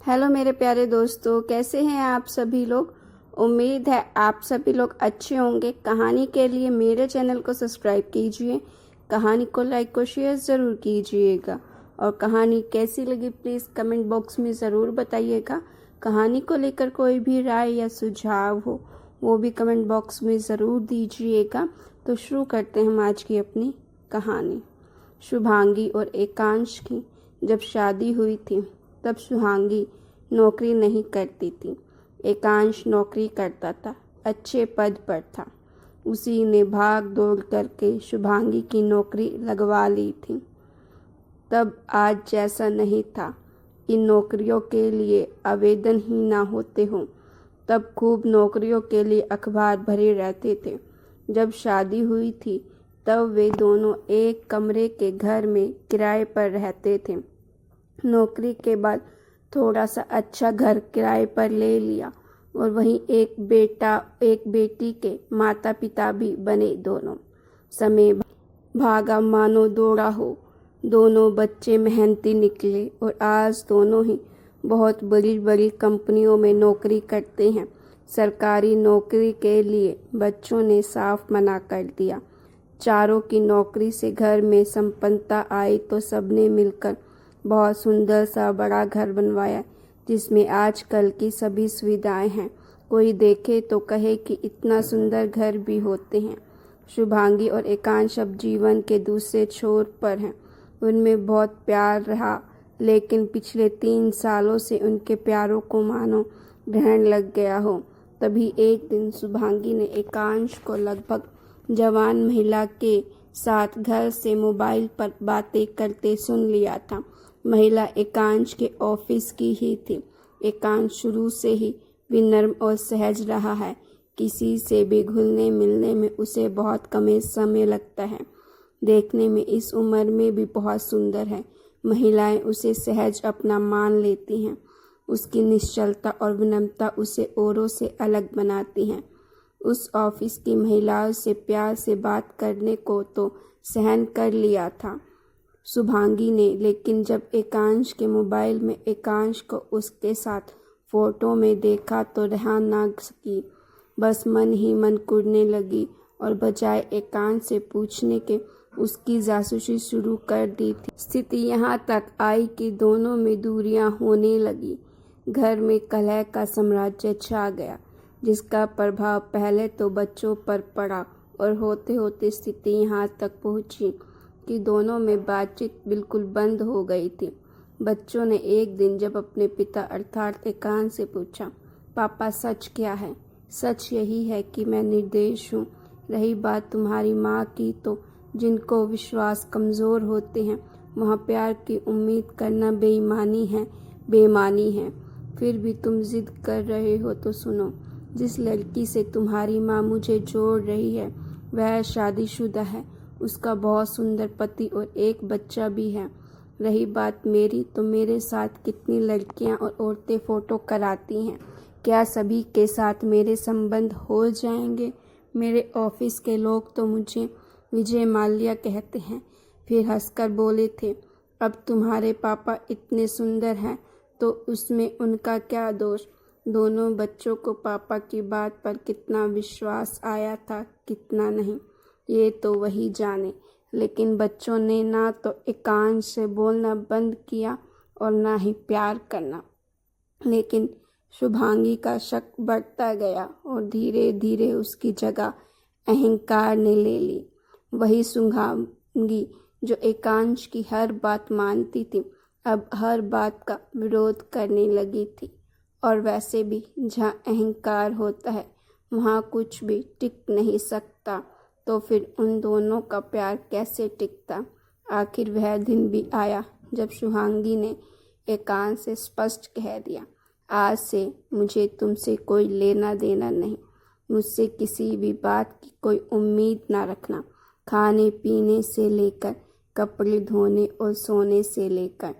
Hello मेरे प्यारे दोस्तों, कैसे हैं आप सभी लोग। उम्मीद है आप सभी लोग अच्छे होंगे। कहानी के लिए मेरे चैनल को सब्सक्राइब कीजिए, कहानी को लाइक और शेयर ज़रूर कीजिएगा और कहानी कैसी लगी प्लीज़ कमेंट बॉक्स में ज़रूर बताइएगा। कहानी को लेकर कोई भी राय या सुझाव हो वो भी कमेंट बॉक्स में ज़रूर दीजिएगा। तो शुरू करते हैं हम आज की अपनी कहानी। शुभांगी और एकांश की जब शादी हुई थी तब शुभांगी नौकरी नहीं करती थी। एकांश नौकरी करता था, अच्छे पद पर था। उसी ने भाग दौड़ करके शुभांगी की नौकरी लगवा ली थी। तब आज जैसा नहीं था, इन नौकरियों के लिए आवेदन ही ना होते हों। तब खूब नौकरियों के लिए अखबार भरे रहते थे। जब शादी हुई थी तब वे दोनों एक कमरे के घर में किराए पर रहते थे। नौकरी के बाद थोड़ा सा अच्छा घर किराए पर ले लिया और वहीं एक बेटा एक बेटी के माता पिता भी बने। दोनों समय भागा मानो दौड़ा हो। दोनों बच्चे मेहनती निकले और आज दोनों ही बहुत बड़ी बड़ी कंपनियों में नौकरी करते हैं। सरकारी नौकरी के लिए बच्चों ने साफ मना कर दिया। चारों की नौकरी से घर में संपन्नता आई तो सबने मिलकर बहुत सुंदर सा बड़ा घर बनवाया जिसमें आजकल की सभी सुविधाएं हैं। कोई देखे तो कहे कि इतना सुंदर घर भी होते हैं। शुभांगी और एकांश अब जीवन के दूसरे छोर पर हैं। उनमें बहुत प्यार रहा, लेकिन पिछले 3 सालों से उनके प्यारों को मानो ग्रहण लग गया हो। तभी एक दिन शुभांगी ने एकांश को लगभग जवान महिला के साथ घर से मोबाइल पर बातें करते सुन लिया था। महिला एकांश के ऑफिस की ही थी। एकांश शुरू से ही विनम्र और सहज रहा है। किसी से भी घुलने मिलने में उसे बहुत कम समय लगता है। देखने में इस उम्र में भी बहुत सुंदर है। महिलाएं उसे सहज अपना मान लेती हैं। उसकी निश्चलता और विनम्रता उसे औरों से अलग बनाती हैं। उस ऑफिस की महिलाओं से प्यार से बात करने को तो सहन कर लिया था शुभांगी ने, लेकिन जब एकांश के मोबाइल में एकांश को उसके साथ फोटो में देखा तो रह ना सकी। बस मन ही मन कुड़ने लगी और बजाय एकांश से पूछने के उसकी जासूसी शुरू कर दी थी। स्थिति यहाँ तक आई कि दोनों में दूरियां होने लगी। घर में कलह का साम्राज्य छा गया, जिसका प्रभाव पहले तो बच्चों पर पड़ा और होते होते स्थिति यहाँ तक पहुँची कि दोनों में बातचीत बिल्कुल बंद हो गई थी। बच्चों ने एक दिन जब अपने पिता अर्थात एकांश से पूछा, पापा सच क्या है? सच यही है कि मैं निर्दोष हूँ। रही बात तुम्हारी माँ की, तो जिनको विश्वास कमज़ोर होते हैं वहाँ प्यार की उम्मीद करना बेईमानी है। फिर भी तुम जिद कर रहे हो तो सुनो। जिस लड़की से तुम्हारी माँ मुझे जोड़ रही है वह शादीशुदा है। उसका बहुत सुंदर पति और एक बच्चा भी है। रही बात मेरी, तो मेरे साथ कितनी लड़कियां और औरतें फ़ोटो कराती हैं। क्या सभी के साथ मेरे संबंध हो जाएंगे? मेरे ऑफिस के लोग तो मुझे विजय माल्या कहते हैं। फिर हंसकर बोले थे, अब तुम्हारे पापा इतने सुंदर हैं तो उसमें उनका क्या दोष? दोनों बच्चों को पापा की बात पर कितना विश्वास आया था, कितना नहीं, ये तो वही जाने। लेकिन बच्चों ने ना तो एकांश से बोलना बंद किया और ना ही प्यार करना। लेकिन शुभांगी का शक बढ़ता गया और धीरे धीरे उसकी जगह अहंकार ने ले ली। वही शुभांगी जो एकांश की हर बात मानती थी, अब हर बात का विरोध करने लगी थी। और वैसे भी जहाँ अहंकार होता है वहाँ कुछ भी टिक नहीं सकता, तो फिर उन दोनों का प्यार कैसे टिकता? आखिर वह दिन भी आया जब शुभांगी ने एकांश से स्पष्ट कह दिया, आज से मुझे तुमसे कोई लेना देना नहीं। मुझसे किसी भी बात की कोई उम्मीद ना रखना। खाने पीने से लेकर कपड़े धोने और सोने से लेकर।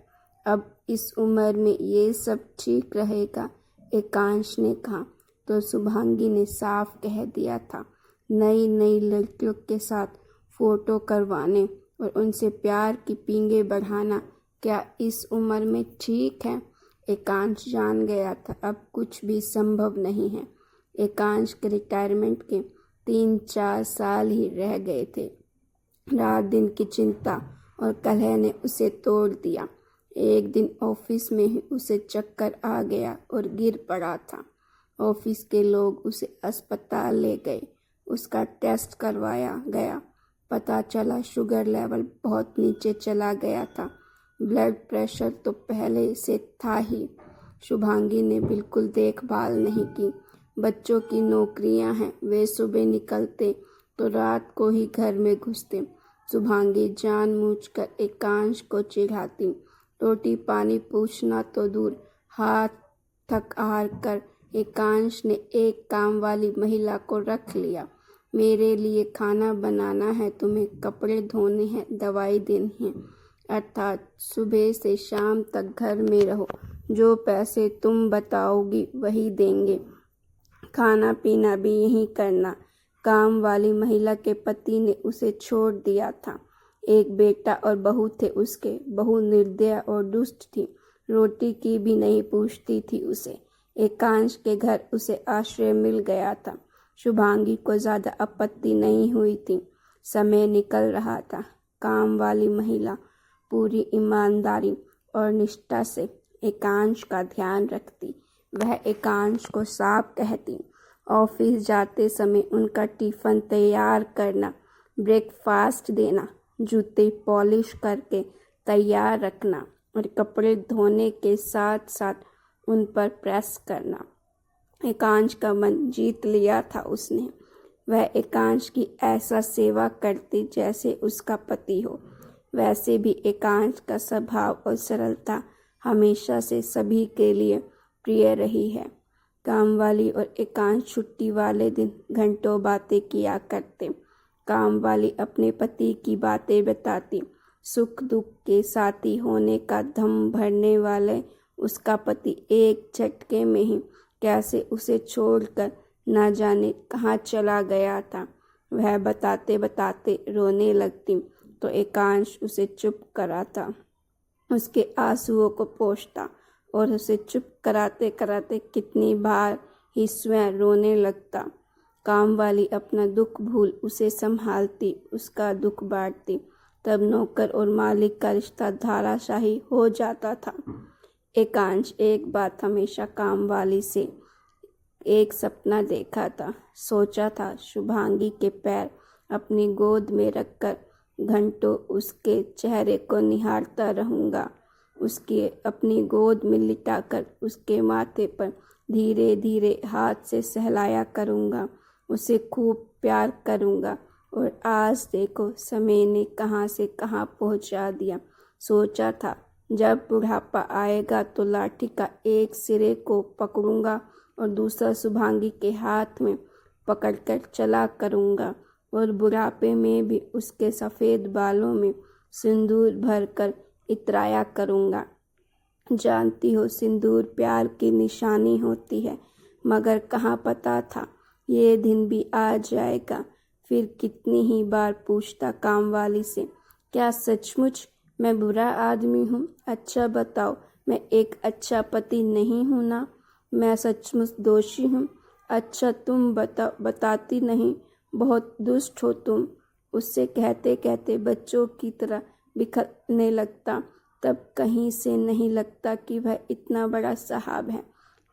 अब इस उम्र में ये सब ठीक रहेगा? एकांश ने कहा तो शुभांगी ने साफ कह दिया था, नई नई लड़कियों के साथ फोटो करवाने और उनसे प्यार की पींगे बढ़ाना क्या इस उम्र में ठीक है? एकांश जान गया था अब कुछ भी संभव नहीं है। एकांश के रिटायरमेंट के 3-4 साल ही रह गए थे। रात दिन की चिंता और कलह ने उसे तोड़ दिया। एक दिन ऑफिस में ही उसे चक्कर आ गया और गिर पड़ा था। ऑफिस के लोग उसे अस्पताल ले गए। उसका टेस्ट करवाया गया। पता चला शुगर लेवल बहुत नीचे चला गया था। ब्लड प्रेशर तो पहले से था ही। शुभांगी ने बिल्कुल देखभाल नहीं की। बच्चों की नौकरियां हैं, वे सुबह निकलते तो रात को ही घर में घुसते। शुभांगी जानबूझकर एकांश को चिढ़ाती। रोटी पानी पूछना तो दूर, हाथ थक हार कर एकांश ने एक काम वाली महिला को रख लिया। मेरे लिए खाना बनाना है, तुम्हें कपड़े धोने हैं, दवाई देनी है, अर्थात सुबह से शाम तक घर में रहो। जो पैसे तुम बताओगी वही देंगे। खाना पीना भी यही करना। काम वाली महिला के पति ने उसे छोड़ दिया था। एक बेटा और बहू थे उसके। बहू निर्दया और दुष्ट थी, रोटी की भी नहीं पूछती थी उसे। एकांश के घर उसे आश्रय मिल गया था। शुभांगी को ज्यादा आपत्ति नहीं हुई थी। समय निकल रहा था। काम वाली महिला पूरी ईमानदारी और निष्ठा से एकांश का ध्यान रखती। वह एकांश को साफ कहती। ऑफिस जाते समय उनका टिफिन तैयार करना, ब्रेकफास्ट देना, जूते पॉलिश करके तैयार रखना और कपड़े धोने के साथ साथ उन पर प्रेस करना। एकांश का मन जीत लिया था उसने। वह एकांश की ऐसा सेवा करती जैसे उसका पति हो। वैसे भी एकांश का स्वभाव और सरलता हमेशा से सभी के लिए प्रिय रही है। कामवाली और एकांश छुट्टी वाले दिन घंटों बातें किया करते। कामवाली अपने पति की बातें बताती। सुख दुख के साथी होने का दम भरने वाले उसका पति एक झटके में ही कैसे उसे छोड़कर न जाने कहाँ चला गया था। वह बताते बताते रोने लगती तो एकांश उसे चुप कराता, उसके आंसुओं को पोंछता और उसे चुप कराते कराते कितनी बार ही स्वयं रोने लगता। काम वाली अपना दुख भूल उसे संभालती, उसका दुख बांटती। तब नौकर और मालिक का रिश्ता धाराशाही हो जाता था। एकांश एक बात हमेशा काम वाली से एक सपना देखा था। सोचा था शुभांगी के पैर अपनी गोद में रखकर घंटों उसके चेहरे को निहारता रहूँगा। उसके अपनी गोद में लिटाकर उसके माथे पर धीरे धीरे हाथ से सहलाया करूँगा। उसे खूब प्यार करूँगा। और आज देखो समय ने कहाँ से कहाँ पहुँचा दिया। सोचा था जब बुढ़ापा आएगा तो लाठी का एक सिरे को पकड़ूंगा और दूसरा शुभांगी के हाथ में पकड़कर चला करूँगा और बुढ़ापे में भी उसके सफ़ेद बालों में सिंदूर भरकर इतराया करूँगा। जानती हो सिंदूर प्यार की निशानी होती है, मगर कहाँ पता था ये दिन भी आ जाएगा। फिर कितनी ही बार पूछता कामवाली से, क्या सचमुच मैं बुरा आदमी हूँ? अच्छा बताओ, मैं एक अच्छा पति नहीं हूँ ना? मैं सचमुच दोषी हूँ? अच्छा तुम बताती नहीं, बहुत दुष्ट हो तुम। उससे कहते कहते बच्चों की तरह बिखरने लगता। तब कहीं से नहीं लगता कि वह इतना बड़ा साहब है।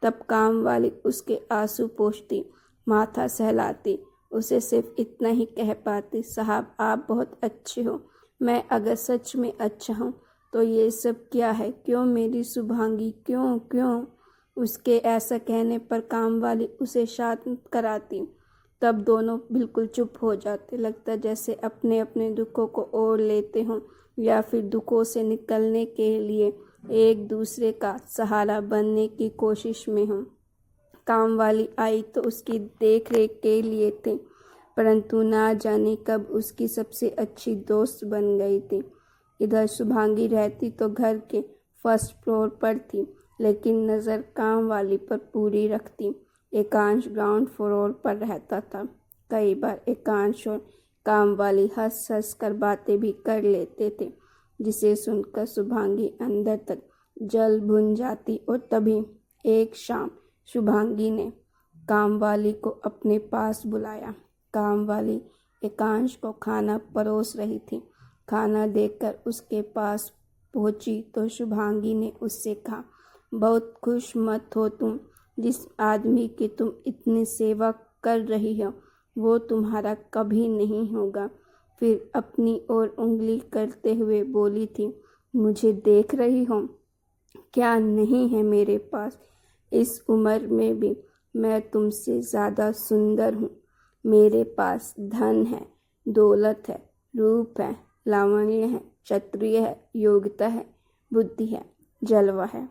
तब काम वाली उसके आंसू पोंछती, माथा सहलाती। उसे सिर्फ इतना ही कह पाती, साहब आप बहुत अच्छे हो। मैं अगर सच में अच्छा हूँ तो ये सब क्या है? क्यों मेरी शुभांगी, क्यों क्यों? उसके ऐसा कहने पर काम वाली उसे शांत कराती। तब दोनों बिल्कुल चुप हो जाते। लगता जैसे अपने अपने दुखों को ओढ़ लेते हों या फिर दुखों से निकलने के लिए एक दूसरे का सहारा बनने की कोशिश में हों। काम वाली आई तो उसकी देख रेख के लिए थी, परंतु ना जाने कब उसकी सबसे अच्छी दोस्त बन गई थी। इधर शुभांगी रहती तो घर के फर्स्ट फ्लोर पर थी, लेकिन नज़र काम वाली पर पूरी रखती। एकांश ग्राउंड फ्लोर पर रहता था। कई बार एकांश और काम वाली हंस हंस कर बातें भी कर लेते थे, जिसे सुनकर शुभांगी अंदर तक जल भुन जाती। और तभी एक शाम शुभांगी ने कामवाली को अपने पास बुलाया। कामवाली एकांश को खाना परोस रही थी। खाना देखकर उसके पास पहुंची तो शुभांगी ने उससे कहा, बहुत खुश मत हो तुम, जिस आदमी की तुम इतनी सेवा कर रही हो वो तुम्हारा कभी नहीं होगा। फिर अपनी ओर उंगली करते हुए बोली थी, मुझे देख रही हो, क्या नहीं है मेरे पास। इस उम्र में भी मैं तुमसे ज़्यादा सुंदर हूँ। मेरे पास धन है, दौलत है, रूप है, लावण्य है, क्षत्रिय है, योग्यता है, बुद्धि है, जलवा है।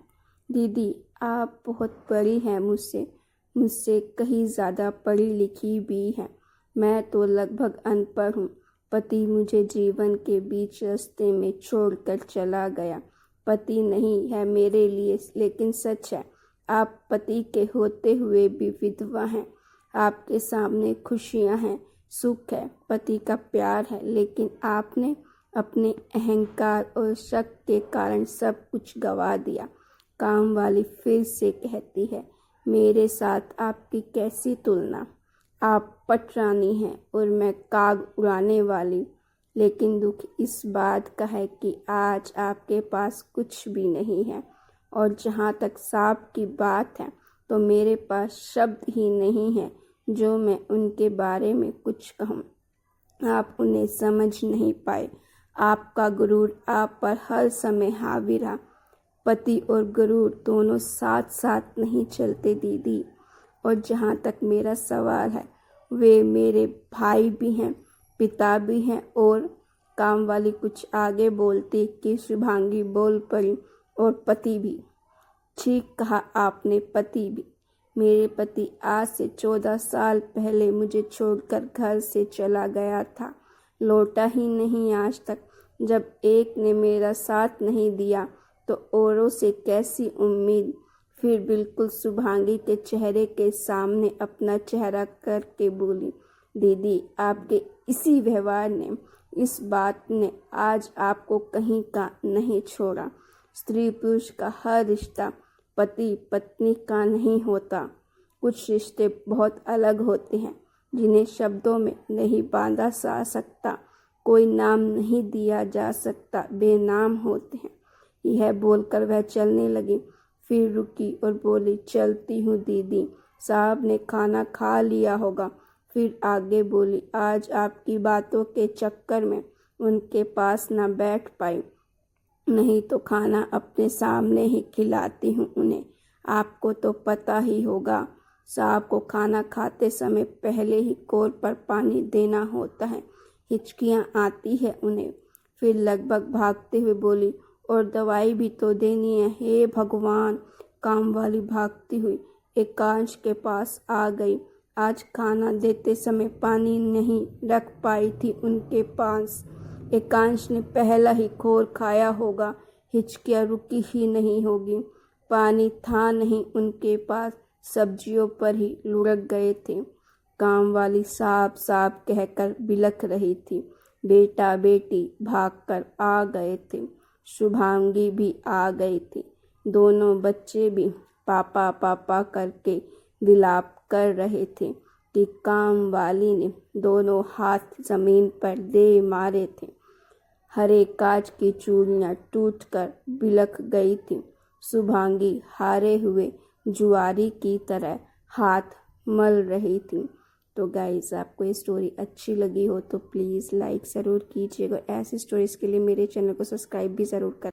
दीदी आप बहुत बड़ी हैं मुझसे कहीं ज़्यादा पढ़ी लिखी भी हैं। मैं तो लगभग अनपढ़ हूँ। पति मुझे जीवन के बीच रास्ते में छोड़कर चला गया। पति नहीं है मेरे लिए, लेकिन सच है आप पति के होते हुए भी विधवा हैं। आपके सामने खुशियाँ हैं, सुख है, पति का प्यार है, लेकिन आपने अपने अहंकार और शक के कारण सब कुछ गंवा दिया। कामवाली फिर से कहती है, मेरे साथ आपकी कैसी तुलना। आप पटरानी हैं और मैं काग उड़ाने वाली। लेकिन दुख इस बात का है कि आज आपके पास कुछ भी नहीं है। और जहाँ तक सांप की बात है तो मेरे पास शब्द ही नहीं है जो मैं उनके बारे में कुछ कहूँ। आप उन्हें समझ नहीं पाए। आपका गुरूर आप पर हर समय हावी रहा। पति और गुरूर दोनों साथ साथ नहीं चलते दीदी। और जहाँ तक मेरा सवाल है, वे मेरे भाई भी हैं, पिता भी हैं। और कामवाली कुछ आगे बोलती कि शुभांगी बोल पड़ी, और पति भी। ठीक कहा आपने, पति भी। मेरे पति आज से 14 साल पहले मुझे छोड़कर घर से चला गया था। लौटा ही नहीं आज तक। जब एक ने मेरा साथ नहीं दिया तो औरों से कैसी उम्मीद। फिर बिल्कुल शुभांगी के चेहरे के सामने अपना चेहरा करके बोली, दीदी आपके इसी व्यवहार ने, इस बात ने आज आपको कहीं का नहीं छोड़ा। स्त्री पुरुष का हर रिश्ता पति पत्नी का नहीं होता। कुछ रिश्ते बहुत अलग होते हैं जिन्हें शब्दों में नहीं बांधा जा सकता, कोई नाम नहीं दिया जा सकता, बेनाम होते हैं। यह बोलकर वह चलने लगी। फिर रुकी और बोली, चलती हूँ दीदी, साहब ने खाना खा लिया होगा। फिर आगे बोली, आज आपकी बातों के चक्कर में उनके पास न बैठ पाई, नहीं तो खाना अपने सामने ही खिलाती हूँ उन्हें। आपको तो पता ही होगा, साहब को खाना खाते समय पहले ही कोर पर पानी देना होता है। हिचकियाँ आती है उन्हें। फिर लगभग भागते हुए बोली, और दवाई भी तो देनी है। हे भगवान। कामवाली भागती हुई एकांश के पास आ गई। आज खाना देते समय पानी नहीं रख पाई थी उनके पास। एकांश ने पहला ही खोर खाया होगा। हिचकियाँ रुकी ही नहीं होगी। पानी था नहीं उनके पास, सब्जियों पर ही लुढ़क गए थे। कामवाली साहब साहब कहकर बिलख रही थी। बेटा बेटी भागकर आ गए थे। शुभांगी भी आ गई थी। दोनों बच्चे भी पापा पापा करके विलाप कर रहे थे कि कामवाली ने दोनों हाथ जमीन पर दे मारे थे। हरे कांच की चूड़ियाँ टूटकर बिलख गई थी। शुभांगी हारे हुए जुआरी की तरह हाथ मल रही थी। तो गाइस, आपको ये स्टोरी अच्छी लगी हो तो प्लीज़ लाइक ज़रूर कीजिएगा। ऐसी स्टोरीज़ के लिए मेरे चैनल को सब्सक्राइब भी ज़रूर करें।